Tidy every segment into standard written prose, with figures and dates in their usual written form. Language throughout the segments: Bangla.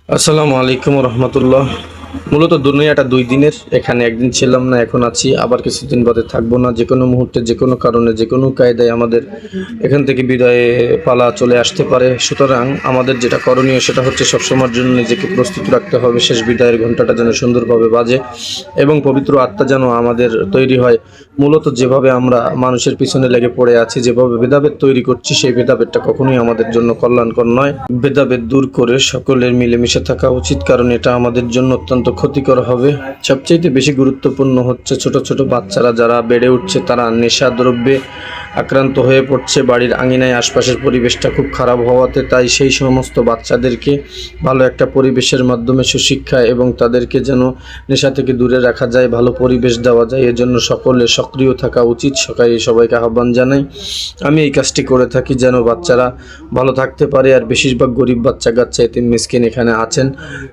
আসসালামু আলাইকুম রহমতুল্লাহ। মূলত দুনিয়াটা 2 দিনের, এখানে একদিন ছিলাম না, এখন আছি, আবার কিছুদিন বাদে থাকবো না। যে কোনো মুহূর্তে, যে কোনো কারণে, যে কোনো কায়দায় আমাদের এখান থেকে বিদায়ে পালা চলে আসতে পারে। সুতরাং আমাদের যেটা করণীয় সেটা হচ্ছে সবসময়ের জন্য নিজেকে প্রস্তুত রাখতে হবে। শেষ বিদায়ের ঘন্টাটা যেন সুন্দরভাবে বাজে এবং পবিত্র আত্মা যেন আমাদের তৈরি হয়। মূলত যেভাবে আমরা মানুষের পিছনে লেগে পড়ে আছি, যেভাবে ভেদাভেদ তৈরি করছি, সেই ভেদাভেদটা কখনোই আমাদের জন্য কল্যাণকর নয়। ভেদাভেদ দূর করে সকলের মিলেমিশে থাকা উচিত, কারণ এটা আমাদের জন্য অত্যন্ত ক্ষতিকর হবে। সবচেয়ে বেশি গুরুত্বপূর্ণ হচ্ছে ছোট ছোট বাচ্চারা যারা বেড়ে উঠছে, তারা নেশা দ্রব্যে আক্রান্ত হয়ে পড়ছে। বাড়ির আঙিনায় আশপাশের পরিবেশটা খুব খারাপ হওয়াতে, তাই সেই সমস্ত বাচ্চাদেরকে ভালো একটা পরিবেশের মাধ্যমে সুশিক্ষা এবং তাদেরকে যেন নেশা থেকে দূরে রাখা যায়, ভালো পরিবেশ দেওয়া যায়, এজন্য সকলে সক্রিয় থাকা উচিত। সবাইকে আহ্বান জানাই। আমি এই কাজটি করে থাকি যেন বাচ্চারা ভালো থাকতে পারে। আর বেশিরভাগ গরিব বাচ্চা কাচ্চা, এতিম মিসকিন এখানে আছেন,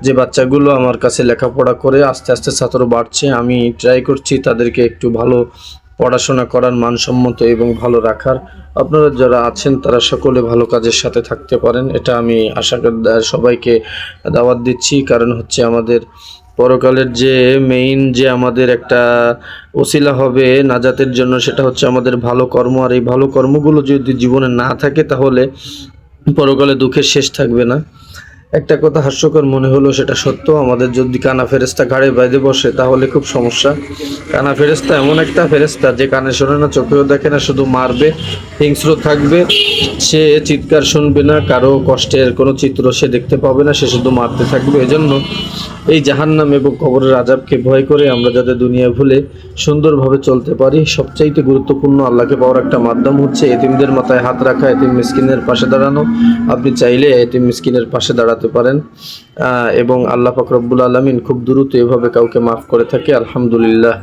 যে বাচ্চাগুলো আমার কাছে লেখাপড়া করে আস্তে আস্তে ছাত্র বাড়ছে। আমি ট্রাই করছি তাদেরকে একটু ভালো পড়াশোনা করার, মানসম্মত এবং ভালো রাখার। আপনারা যারা আছেন তারা সকলে ভালো কাজের সাথে থাকতে পারেন, এটা আমি আশা করি। সবাইকে দাওয়াত দিচ্ছি, কারণ হচ্ছে আমাদের পরকালের যে মেইন যে আমাদের একটা ওসিলা হবে নাজাতের জন্য, সেটা হচ্ছে আমাদের ভালো কর্ম। আর এই ভালো কর্মগুলো যদি জীবনে না থাকে, তাহলে পরকালে দুঃখের শেষ থাকবে না। একটা কথা হাস্যকর মনে হলো, সেটা সত্য। আমাদের যদি কানা ফেরেস্তা ঘাড়ে বেঁধে বসে, তাহলে খুব সমস্যা। কানা ফেরেস্তা এমন একটা ফেরেস্তা যে কানে শোনে না, চোখেও দেখে না, শুধু মারবে, হিংস্র থাকবে। সে চিৎকার শুনবে না, কারো কষ্টের কোনো চিত্র সে দেখতে পাবে না, সে শুধু মারতে থাকবে। এজন্য এই জাহান্নাম এবং কবরের আযাবকে ভয় করে আমরা যাতে দুনিয়া ভুলে সুন্দরভাবে চলতে পারি, সবচাইতে গুরুত্বপূর্ণ আল্লাহকে পাওয়ার একটা মাধ্যম হচ্ছে এতিমদের মাথায় হাত রাখা, এতিম মিসকিনের পাশে দাঁড়ানো। আপনি চাইলে এতিম মিসকিনের পাশে দাঁড়াতে পারেন এবং আল্লাহ পাক রব্বুল আলামিন খুব দ্রুত এভাবে কাউকে মাফ করে থাকে, আলহামদুলিল্লাহ।